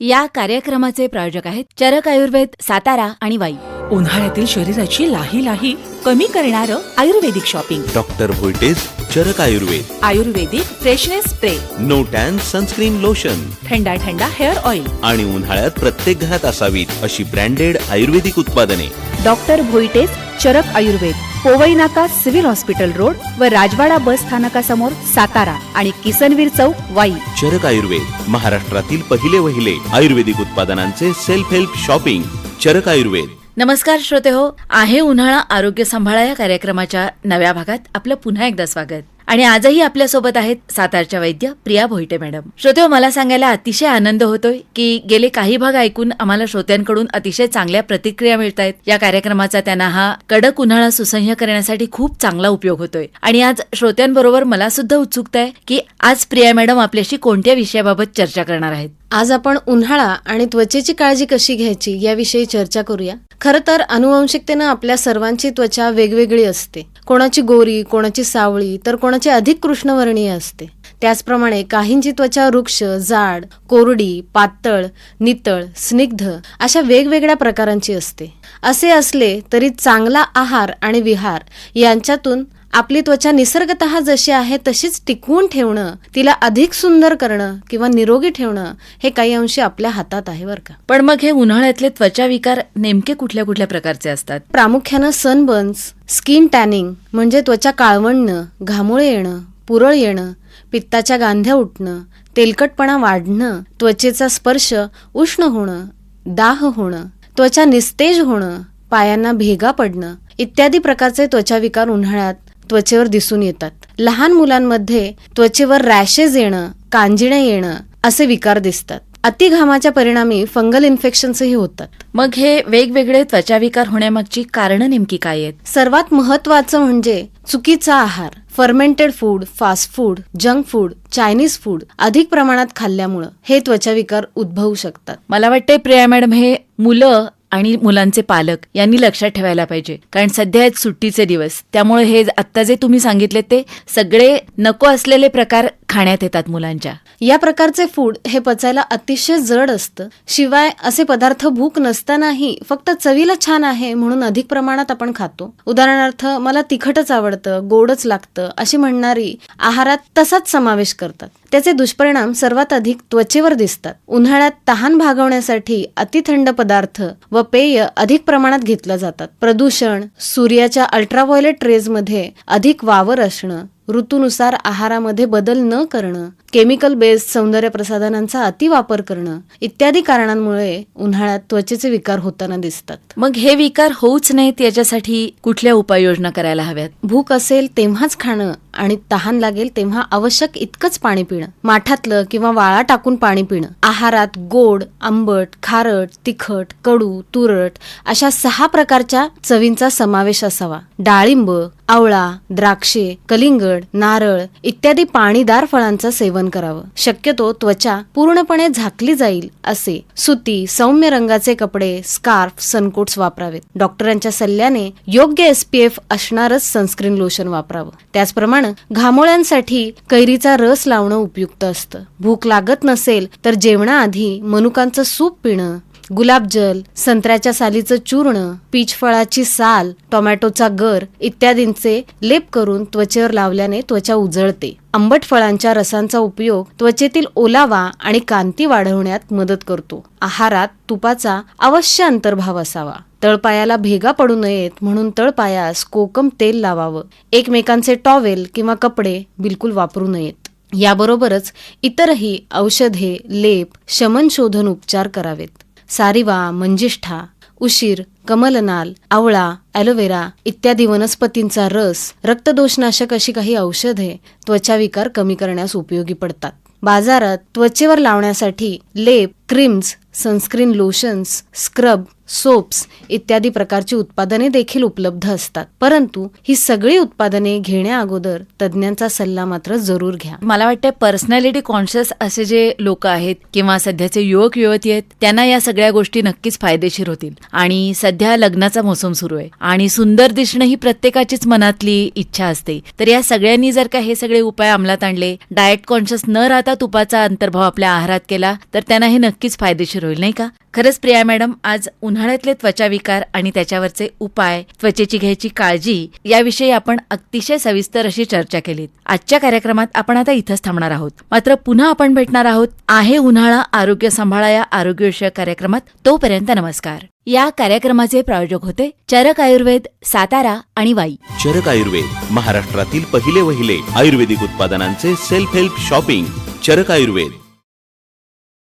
या कार्यक्रमाचे प्रायोजक आहेत चरक आयुर्वेद, सातारा आणि वाई. उन्हाळ्यातील शरीराची लाही लाही कमी करणारं Ayurvedic shopping. Doctor voltage Charak Ayurveda. Ayurvedic freshness spray, no tan sunscreen lotion, थंडा थंडा हेअर ऑइल आणि उन्हाळ्यात प्रत्येक घरात असावीत अशी ब्रँडेड आयुर्वेदिक उत्पादने. डॉक्टर व्होल्टेज चरक आयुर्वेद, पोवई नाका सिव्हिल हॉस्पिटल रोड व राजवाडा बस स्थानकासमोर सातारा आणि किसनवीर चौक वाई. चरक आयुर्वेद, महाराष्ट्रातील पहिले आयुर्वेदिक उत्पादनांचे सेल्फ हेल्प शॉपिंग. चरक आयुर्वेद. नमस्कार श्रोते हो, आहे उन्हाळा आरोग्य सांभाळा या कार्यक्रमाच्या नव्या भागात आपलं पुन्हा एकदा स्वागत. आणि आजही आपल्यासोबत आहेत सातारच्या वैद्य प्रिया भोईटे मॅडम. श्रोते हो, मला सांगायला अतिशय आनंद होतोय की गेले काही भाग ऐकून आम्हाला श्रोत्यांकडून अतिशय चांगल्या प्रतिक्रिया मिळत आहेत. या कार्यक्रमाचा त्यांना हा कडक उन्हाळा सुसह्य करण्यासाठी खूप चांगला उपयोग होतोय. आणि आज श्रोत्यांबरोबर मला सुद्धा उत्सुकता आहे की आज प्रिया मॅडम आपल्याशी कोणत्या विषयाबाबत चर्चा करणार आहेत. आज आपण उन्हाळा आणि त्वचेची काळजी कशी घ्यायची याविषयी चर्चा करूया. खरं तर अनुवंशिकतेनं आपल्या सर्वांची त्वचा वेगवेगळी असते. कोणाची गोरी, कोणाची सावळी, तर कोणाची अधिक कृष्णवर्णीय असते. त्याचप्रमाणे काहींची त्वचा रुक्ष, जाड, कोरडी, पातळ, नितळ, स्निग्ध अशा वेगवेगळ्या प्रकारांची असते. असे असले तरी चांगला आहार आणि विहार यांच्यातून आपली त्वचा निसर्गतः जशी आहे तशीच टिकवून ठेवणं, तिला अधिक सुंदर करणं किंवा निरोगी ठेवणं हे काही अंशी आपल्या हातात आहे बरं का. पण मग हे उन्हाळ्यातले त्वचा विकार नेमके कुठल्या कुठल्या प्रकारचे असतात? प्रामुख्यानं सनबर्न्स, स्किन टॅनिंग म्हणजे त्वचा काळवणणं, घामोळे येणं, पुरळ येणं, पित्ताच्या गांध्या उठणं, तेलकटपणा वाढणं, त्वचेचा स्पर्श उष्ण होणं, दाह होणं, त्वचा निस्तेज होणं, पायांना भेगा पडणं इत्यादी प्रकारचे त्वचाविकार उन्हाळ्यात त्वचेवर दिसून येतात. लहान मुलांमध्ये त्वचेवर रॅशेस येणं, कांजिण्या येणं असे विकार दिसतात. अतिघामाच्या परिणामी फंगल इन्फेक्शन्सही होतात. मग हे वेगवेगळे त्वचाविकार होण्यामागची कारणं नेमकी काय आहेत? सर्वात महत्वाचं म्हणजे चुकीचा आहार, fermented food, fast food, junk food, Chinese food अधिक प्रमाणात खाल्ल्यामुळं हे त्वचाविकार उद्भवू शकतात. मला वाटतंय प्रिया मॅडम हे मुलं आणि मुलांचे पालक यांनी लक्षात ठेवायला पाहिजे, कारण सध्या आहेत सुट्टीचे दिवस. त्यामुळे हे आता जे तुम्ही सांगितले ते सगळे नको असलेले प्रकार खाण्यात येतात मुलांच्या. या प्रकारचे फूड हे पचायला अतिशय जड असतं. शिवाय असे पदार्थ भूक नसतानाही फक्त चवीला छान आहे म्हणून अधिक प्रमाणात आपण खातो. उदाहरणार्थ, मला तिखटच आवडतं, गोडच लागतं अशी म्हणणारी आहारात तसाच समावेश करतात. त्याचे दुष्परिणाम सर्वात अधिक त्वचेवर दिसतात. उन्हाळ्यात तहान भागवण्यासाठी अतिथंड पदार्थ व पेय अधिक प्रमाणात घेतलं जातात. प्रदूषण, सूर्याच्या अल्ट्राव्हायोलेट रेजमध्ये अधिक वावर असणं, ऋतूनुसार आहारामध्ये बदल न करणं, केमिकल बेस्ड सौंदर्य प्रसाधनांचा अतिवापर करणं इत्यादी कारणांमुळे उन्हाळ्यात त्वचेचे विकार होताना दिसतात. मग हे विकार होऊच नाहीत याच्यासाठी कुठल्या उपाययोजना करायला हव्यात? भूक असेल तेव्हाच खाणं आणि तहान लागेल तेव्हा आवश्यक इतकंच पाणी पिणं, माठातलं किंवा वाळा टाकून पाणी पिणं. आहारात गोड, आंबट, खारट, तिखट, कडू, तुरट अशा 6 प्रकारच्या चवींचा समावेश असावा. डाळिंब, आवळा, द्राक्षे, कलिंगड, नारळ इत्यादी पाणीदार फळांचं सेवन करावं. शक्यतो त्वचा पूर्णपणे झाकली जाईल असे सुती, सौम्य रंगाचे कपडे, स्कार्फ, सनकोट्स वापरावेत. डॉक्टरांच्या सल्ल्याने योग्य SPF असणारच सनस्क्रीन लोशन वापरावं. त्याचप्रमाणे घामोळ्यांसाठी कैरीचा रस लावणं उपयुक्त असतं. भूक लागत नसेल तर जेवणाआधी मनुकांचं सूप पिणं, गुलाबजल, संत्र्याच्या सालीचं चूर्ण, पीच फळाची साल, टोमॅटोचा गर इत्यादींचे लेप करून त्वचेवर लावल्याने त्वचा उजळते. आंबट फळांच्या रसांचा उपयोग त्वचेतील ओलावा आणि कांती वाढवण्यात मदत करतो. आहारात तुपाचा अवश्य अंतर्भाव असावा. तळपायाला भेगा पडू नयेत म्हणून तळपायास कोकम तेल लावावं. एकमेकांचे टॉवेल किंवा कपडे बिलकुल वापरू नयेत. याबरोबरच इतरही औषधे, लेप, शमनशोधन उपचार करावेत. सारिवा, मंजिष्ठा, उशीर, कमलनाल, आवळा, ॲलोवेरा इत्यादी वनस्पतींचा रस, रक्तदोषनाशक अशी काही औषधे त्वचाविकार कमी करण्यास उपयोगी पडतात. बाजारात त्वचेवर लावण्यासाठी लेप, creams, sunscreen lotions, scrub, soaps इत्यादी प्रकारची उत्पादने देखील उपलब्ध असतात. परंतु ही सगळी उत्पादने घेण्या अगोदर तज्ज्ञांचा सल्ला मात्र जरूर घ्या. मला वाटतं पर्सनॅलिटी कॉन्शियस असे जे लोक आहेत किंवा सध्याचे युवक युवती आहेत त्यांना या सगळ्या गोष्टी नक्कीच फायदेशीर होतील. आणि सध्या लग्नाचा मोसम सुरू आहे आणि सुंदर दिसणं ही प्रत्येकाचीच मनातली इच्छा असते. तर या सगळ्यांनी जर का हे सगळे उपाय अंमलात आणले, डाएट कॉन्शियस न राहता तुपाचा अंतर्भाव आपल्या आहारात केला तर त्यांना हे नक्कीच फायदेशीर होईल, नाही का? खरंच प्रिया मॅडम, आज उन्हाळ्यातले त्वचा विकार आणि त्याच्यावरचे उपाय, त्वचेची घ्यायची काळजी याविषयी आपण अतिशय सविस्तर अशी चर्चा केलीत. आजच्या कार्यक्रमात आपण आता इथंच थांबणार आहोत. मात्र पुन्हा आपण भेटणार आहोत आहे उन्हाळा आरोग्य सांभाळा या आरोग्यविषयक कार्यक्रमात. तोपर्यंत नमस्कार. या कार्यक्रमाचे प्रायोजक होते चरक आयुर्वेद, सातारा आणि वाई. चरक आयुर्वेद, महाराष्ट्रातील पहिले आयुर्वेदिक उत्पादनांचे सेल्फ हेल्प शॉपिंग. चरक आयुर्वेद.